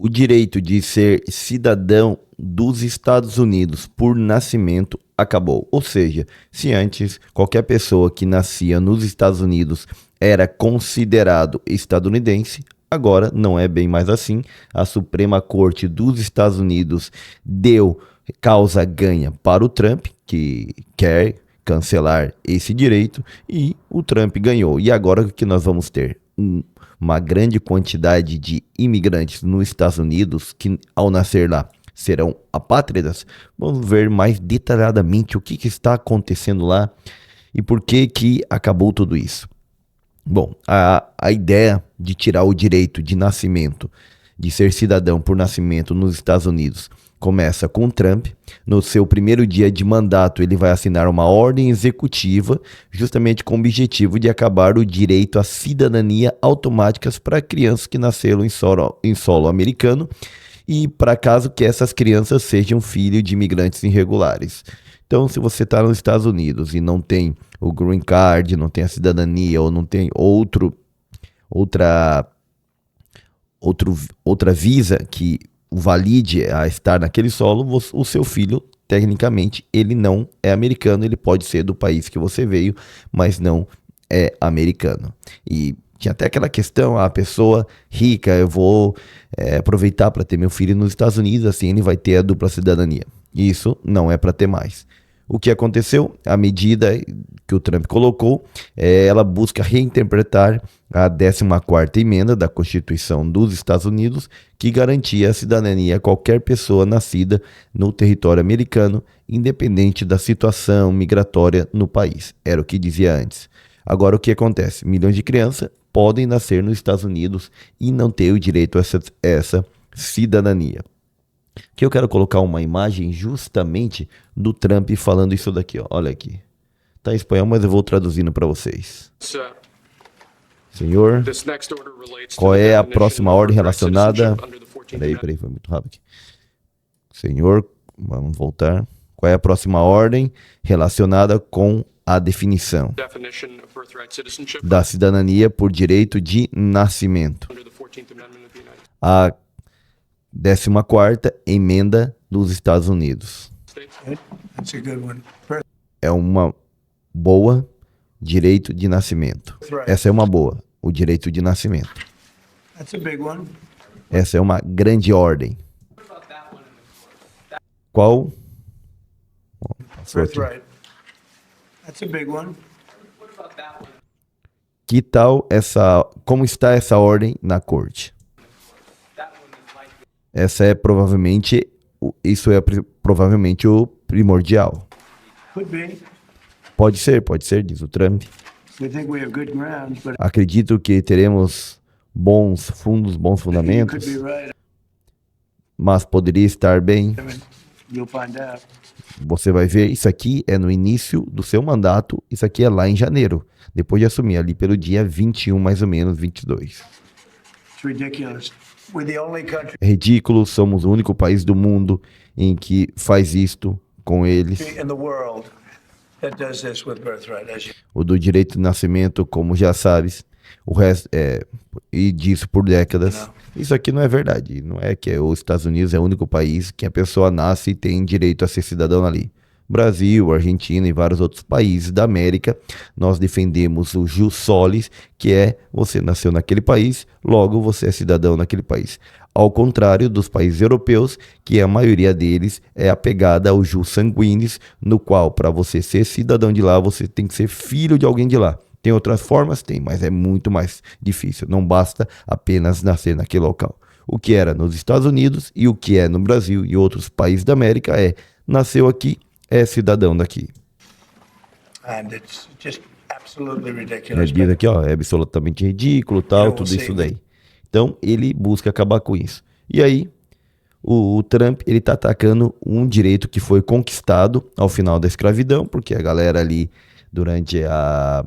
O direito de ser cidadão dos Estados Unidos por nascimento acabou. Ou seja, se antes qualquer pessoa que nascia nos Estados Unidos era considerado estadunidense, agora não é bem mais assim. A Suprema Corte dos Estados Unidos deu causa ganha para o Trump, que quer cancelar esse direito, e o Trump ganhou. E agora o que nós vamos ter? Uma grande quantidade de imigrantes nos Estados Unidos que, ao nascer lá, serão apátridas. Vamos ver mais detalhadamente o que está acontecendo lá e por que acabou tudo isso. Bom, a ideia de tirar o direito de nascimento, de ser cidadão por nascimento nos Estados Unidos, começa com Trump. No seu primeiro dia de mandato, ele vai assinar uma ordem executiva justamente com o objetivo de acabar o direito à cidadania automáticas para crianças que nasceram em solo americano e para caso que essas crianças sejam filhos de imigrantes irregulares. Então, se você está nos Estados Unidos e não tem o green card, não tem a cidadania ou não tem outra visa que valide a estar naquele solo, o seu filho, tecnicamente, ele não é americano, ele pode ser do país que você veio, mas não é americano. E tinha até aquela questão, a pessoa rica, eu vou aproveitar para ter meu filho nos Estados Unidos, assim ele vai ter a dupla cidadania. Isso não é para ter mais. O que aconteceu? A medida que o Trump colocou, ela busca reinterpretar a 14ª emenda da Constituição dos Estados Unidos, que garantia a cidadania a qualquer pessoa nascida no território americano, independente da situação migratória no país. Era o que dizia antes. Agora o que acontece? Milhões de crianças podem nascer nos Estados Unidos e não ter o direito a essa cidadania. Que eu quero colocar uma imagem justamente do Trump falando isso daqui, ó. Olha aqui. Tá em espanhol, mas eu vou traduzindo para vocês. Senhor, qual é a próxima ordem relacionada... Peraí, foi muito rápido aqui. Senhor, vamos voltar. Qual é a próxima ordem relacionada com a definição da cidadania por direito de nascimento? A 14ª emenda dos Estados Unidos. É uma boa direito de nascimento. Essa é uma boa, o direito de nascimento. Essa é uma grande ordem. Qual? Que tal como está essa ordem na corte? Isso é provavelmente o primordial. Pode ser, diz o Trump. Acredito que teremos bons fundamentos, mas poderia estar bem. Você vai ver, isso aqui é no início do seu mandato, isso aqui é lá em janeiro, depois de assumir, ali pelo dia 21, mais ou menos, 22. É ridículo, somos o único país do mundo em que faz isto com eles. O do direito de nascimento, como já sabes, o resto e disso por décadas. Isso aqui não é verdade, não é que os Estados Unidos é o único país que a pessoa nasce e tem direito a ser cidadão ali. Brasil, Argentina e vários outros países da América, nós defendemos o jus solis, que é você nasceu naquele país, logo você é cidadão naquele país. Ao contrário dos países europeus, que a maioria deles é apegada ao jus sanguinis, no qual para você ser cidadão de lá, você tem que ser filho de alguém de lá. Tem outras formas? Tem, mas é muito mais difícil. Não basta apenas nascer naquele local. O que era nos Estados Unidos e o que é no Brasil e outros países da América nasceu aqui, é cidadão daqui. Diz aqui, ó, é absolutamente ridículo, tal, tudo isso daí. Então, ele busca acabar com isso. E aí, o Trump, ele tá atacando um direito que foi conquistado ao final da escravidão, porque a galera ali, durante a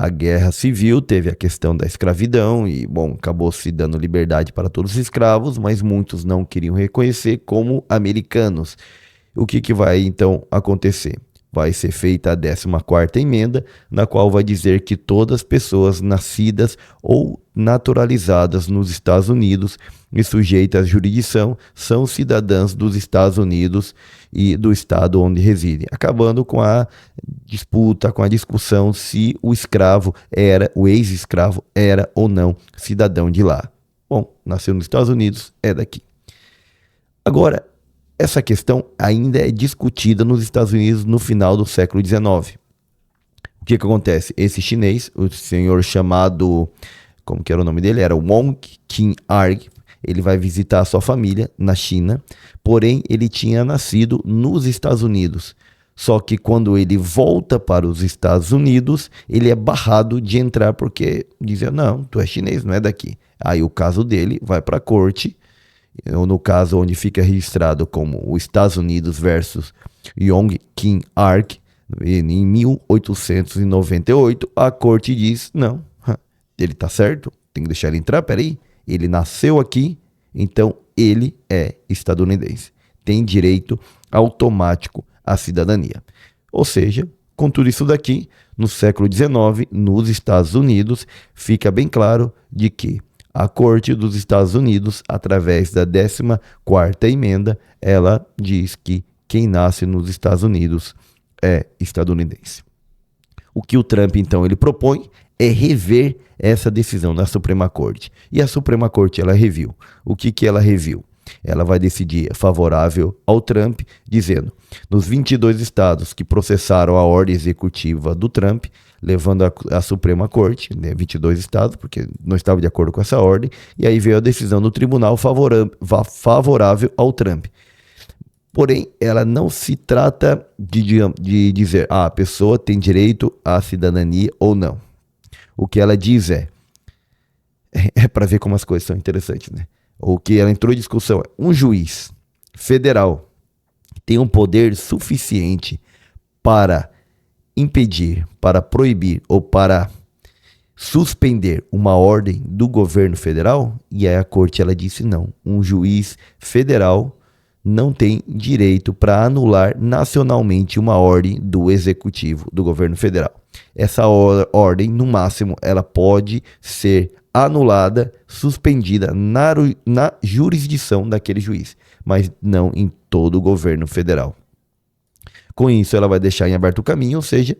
guerra civil, teve a questão da escravidão e, bom, acabou se dando liberdade para todos os escravos, mas muitos não queriam reconhecer como americanos. O que vai, então, acontecer? vai ser feita a 14ª emenda, na qual vai dizer que todas as pessoas nascidas ou naturalizadas nos Estados Unidos e sujeitas à jurisdição são cidadãs dos Estados Unidos e do estado onde residem, acabando com a disputa, com a discussão se o ex-escravo era ou não cidadão de lá. Bom, nasceu nos Estados Unidos, é daqui. Agora, essa questão ainda é discutida nos Estados Unidos no final do século XIX. O que acontece? Esse chinês, o senhor chamado, como que era o nome dele? Era Wong Qin-arg. Ele vai visitar a sua família na China, porém ele tinha nascido nos Estados Unidos. Só que quando ele volta para os Estados Unidos, ele é barrado de entrar porque dizia, não, tu é chinês, não é daqui. Aí o caso dele vai para a corte, no caso onde fica registrado como os Estados Unidos versus Wong Qin-arg, em 1898, a corte diz, não, ele tá certo, tem que deixar ele entrar, peraí. Ele nasceu aqui, então ele é estadunidense. Tem direito automático à cidadania. Ou seja, com tudo isso daqui, no século XIX, nos Estados Unidos, fica bem claro de que a Corte dos Estados Unidos, através da 14ª emenda, ela diz que quem nasce nos Estados Unidos é estadunidense. O que o Trump, então, ele propõe é rever essa decisão da Suprema Corte. E a Suprema Corte, ela reviu. O que ela reviu? Ela vai decidir favorável ao Trump, dizendo, nos 22 estados que processaram a ordem executiva do Trump, levando a Suprema Corte, 22 estados, porque não estava de acordo com essa ordem, e aí veio a decisão do tribunal favorável ao Trump. Porém, ela não se trata de dizer, a pessoa tem direito à cidadania ou não. O que ela diz é para ver como as coisas são interessantes, né? O que ela entrou em discussão é, um juiz federal tem um poder suficiente para impedir, para proibir ou para suspender uma ordem do governo federal? E aí a corte ela disse não, um juiz federal não tem direito para anular nacionalmente uma ordem do executivo, do governo federal. Essa ordem, no máximo, ela pode ser anulada, suspendida na jurisdição daquele juiz, mas não em todo o governo federal. Com isso, ela vai deixar em aberto o caminho, ou seja,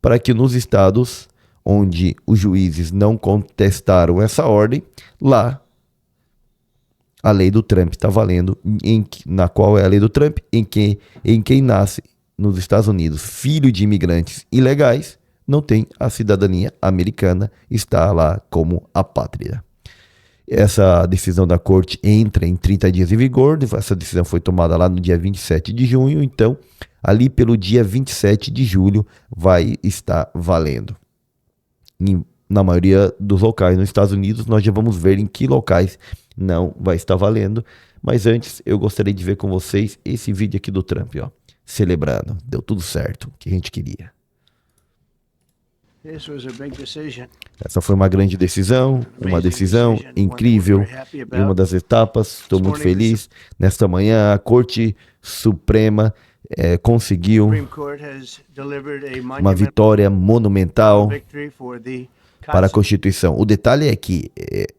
para que nos estados onde os juízes não contestaram essa ordem, lá a lei do Trump está valendo, na qual é a lei do Trump, em quem nasce nos Estados Unidos, filho de imigrantes ilegais, não tem a cidadania americana, está lá como apátrida. Essa decisão da corte entra em 30 dias em vigor, essa decisão foi tomada lá no dia 27 de junho, então ali pelo dia 27 de julho vai estar valendo. Na maioria dos locais nos Estados Unidos, nós já vamos ver em que locais não vai estar valendo. Mas antes, eu gostaria de ver com vocês esse vídeo aqui do Trump, ó, celebrando. Deu tudo certo, o que a gente queria. Essa foi uma grande decisão, uma decisão incrível, em uma das etapas. Estou muito feliz. Nesta manhã, a Corte Suprema conseguiu uma vitória monumental para a Constituição. O detalhe é que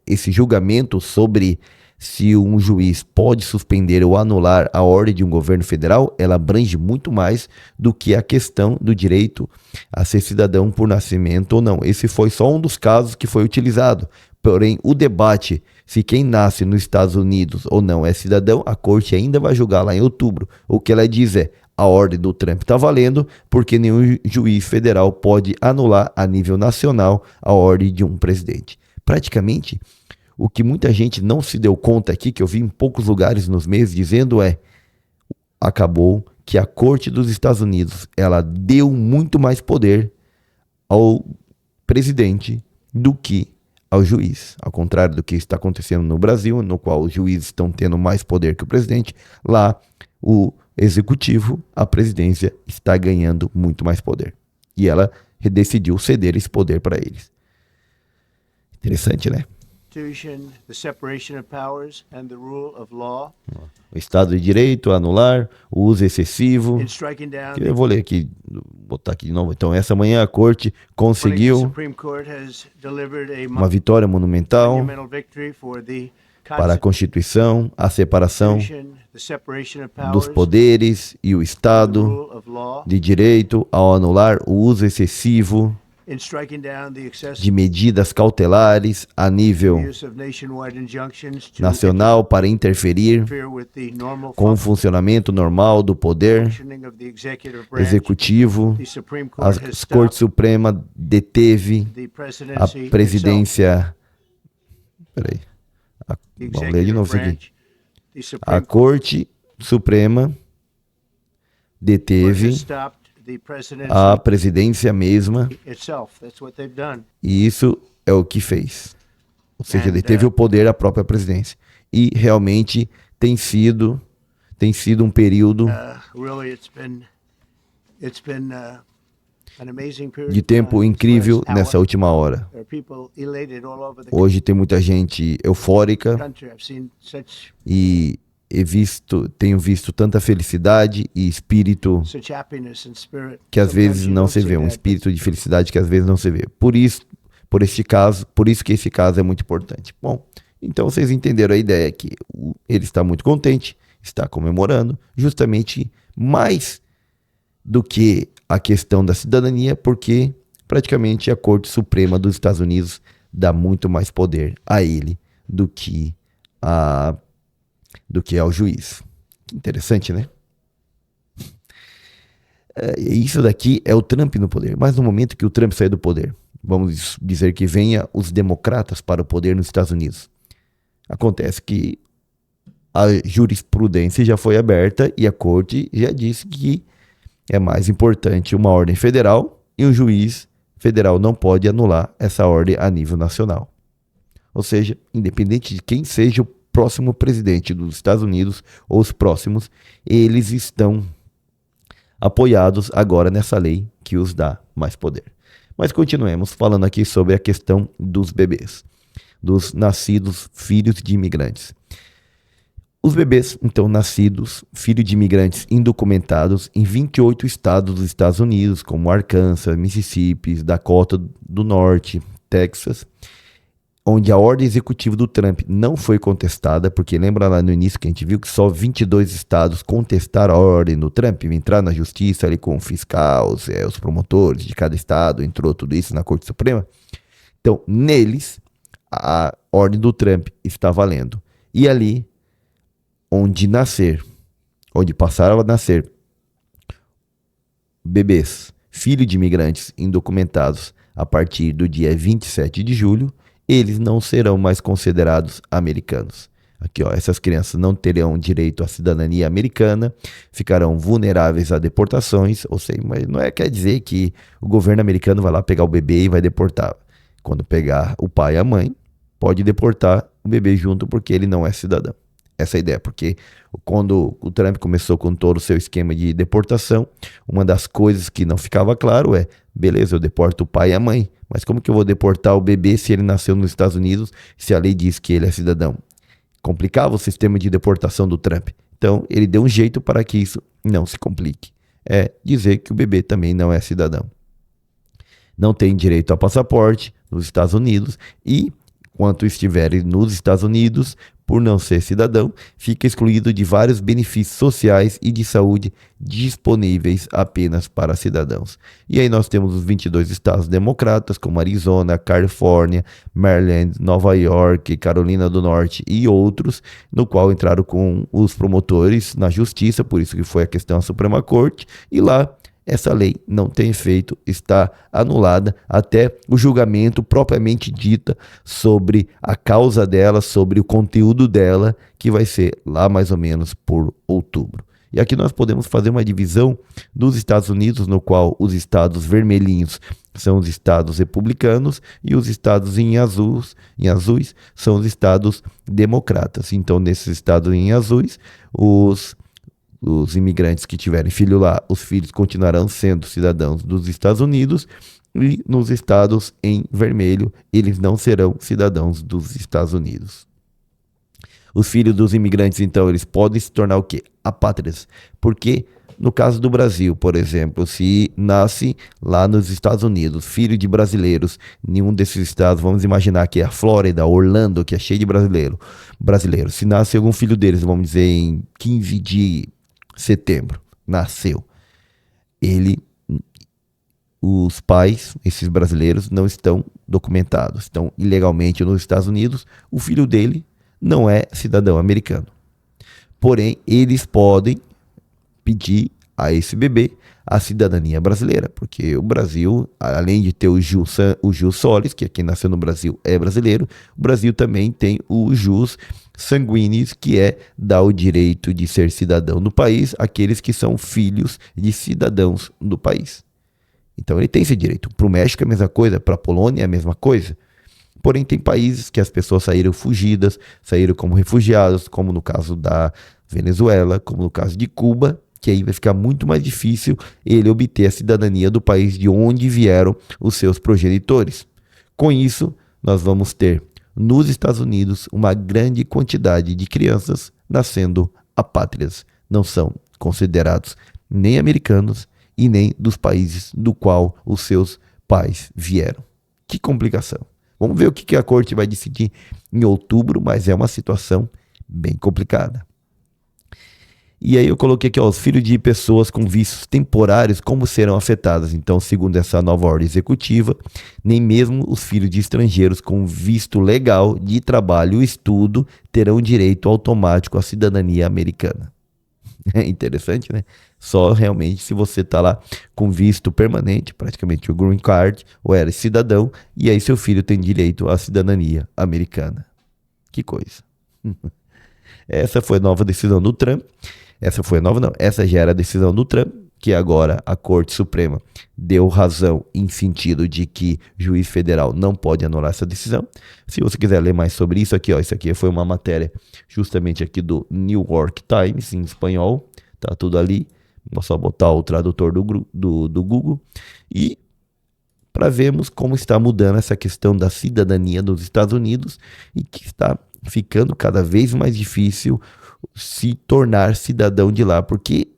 esse julgamento sobre se um juiz pode suspender ou anular a ordem de um governo federal, ela abrange muito mais do que a questão do direito a ser cidadão por nascimento ou não. Esse foi só um dos casos que foi utilizado. Porém, o debate se quem nasce nos Estados Unidos ou não é cidadão, a corte ainda vai julgar lá em outubro. O que ela diz é, a ordem do Trump está valendo porque nenhum juiz federal pode anular a nível nacional a ordem de um presidente. Praticamente, o que muita gente não se deu conta aqui, que eu vi em poucos lugares nos meios dizendo acabou que a Corte dos Estados Unidos, ela deu muito mais poder ao presidente do que ao juiz. Ao contrário do que está acontecendo no Brasil, no qual os juízes estão tendo mais poder que o presidente, lá o executivo, a presidência, está ganhando muito mais poder. E ela decidiu ceder esse poder para eles. Interessante, né? O Estado de Direito, anular o uso excessivo. in striking down Eu vou ler aqui, botar aqui de novo. Então, essa manhã a Corte the conseguiu Supreme Court has delivered a uma vitória monumental monumental victory for the para a Constituição, a separação Constitution, the separation of dos powers, poderes e o the Estado rule of law, de Direito ao anular o uso excessivo in striking down the excessive de medidas cautelares a nível use of nationwide injunctions to nacional para interferir interfere with the normal com o funcionamento normal do poder functioning of the executive branch. executivo. The Supreme Court has A Corte stopped Suprema deteve the a presidency itself, presidência. Peraí. the Vamos ler de executive novo isso aqui. branch. The A Supreme Court Corte Suprema deteve has stopped the presidency a presidência mesma, itself. That's what they've done. e isso é o que fez. Ou seja, And, deteve o poder à própria presidência. E realmente tem sido um período Really, it's been an amazing period de of time. tempo incrível Last hour, nessa última hora. there are people elated all over the Hoje tem muita gente eufórica country. I've seen such e tenho visto tanta felicidade e espírito happiness and spirit. que às Sometimes vezes you não don't se see vê, um that, espírito de felicidade que às vezes não se vê. Por isso que esse caso é muito importante. Bom, então vocês entenderam a ideia que ele está muito contente, está comemorando, justamente mais do que a questão da cidadania, porque praticamente a Corte Suprema dos Estados Unidos dá muito mais poder a ele do que ao juiz. Que interessante, né? Isso daqui é o Trump no poder. Mas no momento que o Trump sair do poder, vamos dizer que venha os democratas para o poder nos Estados Unidos. Acontece que a jurisprudência já foi aberta e a corte já disse que é mais importante uma ordem federal e um juiz federal não pode anular essa ordem a nível nacional. Ou seja, independente de quem seja o próximo presidente dos Estados Unidos ou os próximos, eles estão apoiados agora nessa lei que os dá mais poder. Mas continuemos falando aqui sobre a questão dos bebês, dos nascidos filhos de imigrantes. Os bebês, então, nascidos, filhos de imigrantes indocumentados em 28 estados dos Estados Unidos, como Arkansas, Mississippi, Dakota do Norte, Texas, onde a ordem executiva do Trump não foi contestada, porque lembra lá no início que a gente viu que só 22 estados contestaram a ordem do Trump, entrar na justiça ali com o fiscal, os promotores de cada estado, entrou tudo isso na Corte Suprema. Então, neles, a ordem do Trump está valendo. E ali, onde passaram a nascer bebês, filhos de imigrantes indocumentados a partir do dia 27 de julho, eles não serão mais considerados americanos. Aqui, ó, essas crianças não terão direito à cidadania americana, ficarão vulneráveis a deportações, ou seja, mas não quer dizer que o governo americano vai lá pegar o bebê e vai deportar. Quando pegar o pai e a mãe, pode deportar o bebê junto porque ele não é cidadão. Essa é a ideia, porque quando o Trump começou com todo o seu esquema de deportação, uma das coisas que não ficava claro é, beleza, eu deporto o pai e a mãe, mas como que eu vou deportar o bebê se ele nasceu nos Estados Unidos, se a lei diz que ele é cidadão? Complicava o sistema de deportação do Trump. Então, ele deu um jeito para que isso não se complique. É dizer que o bebê também não é cidadão. Não tem direito a passaporte nos Estados Unidos e, enquanto estiver nos Estados Unidos, por não ser cidadão, fica excluído de vários benefícios sociais e de saúde disponíveis apenas para cidadãos. E aí nós temos os 22 estados democratas, como Arizona, Califórnia, Maryland, Nova York, Carolina do Norte e outros, no qual entraram com os promotores na justiça, por isso que foi a questão à Suprema Corte, e lá essa lei não tem efeito, está anulada até o julgamento propriamente dita sobre a causa dela, sobre o conteúdo dela, que vai ser lá mais ou menos por outubro. E aqui nós podemos fazer uma divisão dos Estados Unidos, no qual os estados vermelhinhos são os estados republicanos e os estados em azuis são os estados democratas. Então, nesses estados em azuis, os imigrantes que tiverem filho lá, os filhos continuarão sendo cidadãos dos Estados Unidos, e nos estados em vermelho, eles não serão cidadãos dos Estados Unidos. Os filhos dos imigrantes, então, eles podem se tornar o quê? Apátridas. Porque, no caso do Brasil, por exemplo, se nasce lá nos Estados Unidos, filho de brasileiros, nenhum desses estados, vamos imaginar que é a Flórida, Orlando, que é cheio de brasileiro. Se nasce algum filho deles, vamos dizer, em 15 de setembro, nasceu. Os pais, esses brasileiros, não estão documentados, estão ilegalmente nos Estados Unidos, o filho dele não é cidadão americano. Porém, eles podem pedir a esse bebê a cidadania brasileira, porque o Brasil, além de ter o jus solis, que quem nasceu no Brasil é brasileiro, o Brasil também tem o jus sanguinis, que é dar o direito de ser cidadão do país àqueles que são filhos de cidadãos do país. Então ele tem esse direito. Para o México é a mesma coisa, para a Polônia é a mesma coisa. Porém, tem países que as pessoas saíram fugidas, saíram como refugiados, como no caso da Venezuela, como no caso de Cuba, que aí vai ficar muito mais difícil ele obter a cidadania do país de onde vieram os seus progenitores. Com isso, nós vamos ter nos Estados Unidos uma grande quantidade de crianças nascendo apátridas. Não são considerados nem americanos e nem dos países do qual os seus pais vieram. Que complicação. Vamos ver o que a corte vai decidir em outubro, mas é uma situação bem complicada. E aí eu coloquei aqui, os filhos de pessoas com vistos temporários, como serão afetados? Então, segundo essa nova ordem executiva, nem mesmo os filhos de estrangeiros com visto legal de trabalho e estudo terão direito automático à cidadania americana. É interessante, né? Só realmente se você tá lá com visto permanente, praticamente o green card, ou era cidadão, e aí seu filho tem direito à cidadania americana. Que coisa. Essa foi a nova decisão do Trump. Essa já era a decisão do Trump, que agora a Corte Suprema deu razão em sentido de que juiz federal não pode anular essa decisão. Se você quiser ler mais sobre isso aqui, isso aqui foi uma matéria justamente aqui do New York Times, em espanhol, tá tudo ali, vou só botar o tradutor do Google, e para vermos como está mudando essa questão da cidadania dos Estados Unidos e que está ficando cada vez mais difícil se tornar cidadão de lá, porque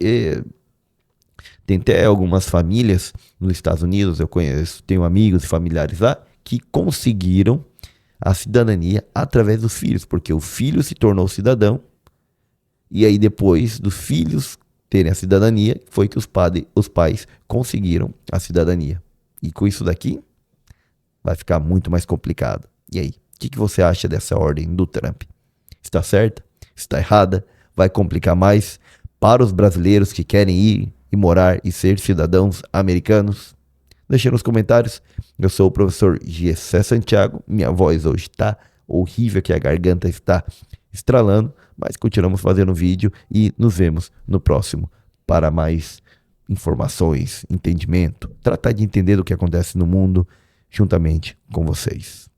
tem até algumas famílias nos Estados Unidos, eu tenho amigos e familiares lá, que conseguiram a cidadania através dos filhos, porque o filho se tornou cidadão, e aí depois dos filhos terem a cidadania, foi que os pais conseguiram a cidadania. E com isso daqui, vai ficar muito mais complicado. E aí, o que você acha dessa ordem do Trump? Está certa? Está errada? Vai complicar mais para os brasileiros que querem ir e morar e ser cidadãos americanos? Deixe nos comentários. Eu sou o professor Gessé Santiago. Minha voz hoje está horrível, que a garganta está estralando, mas continuamos fazendo vídeo e nos vemos no próximo para mais informações, entendimento, tratar de entender o que acontece no mundo juntamente com vocês.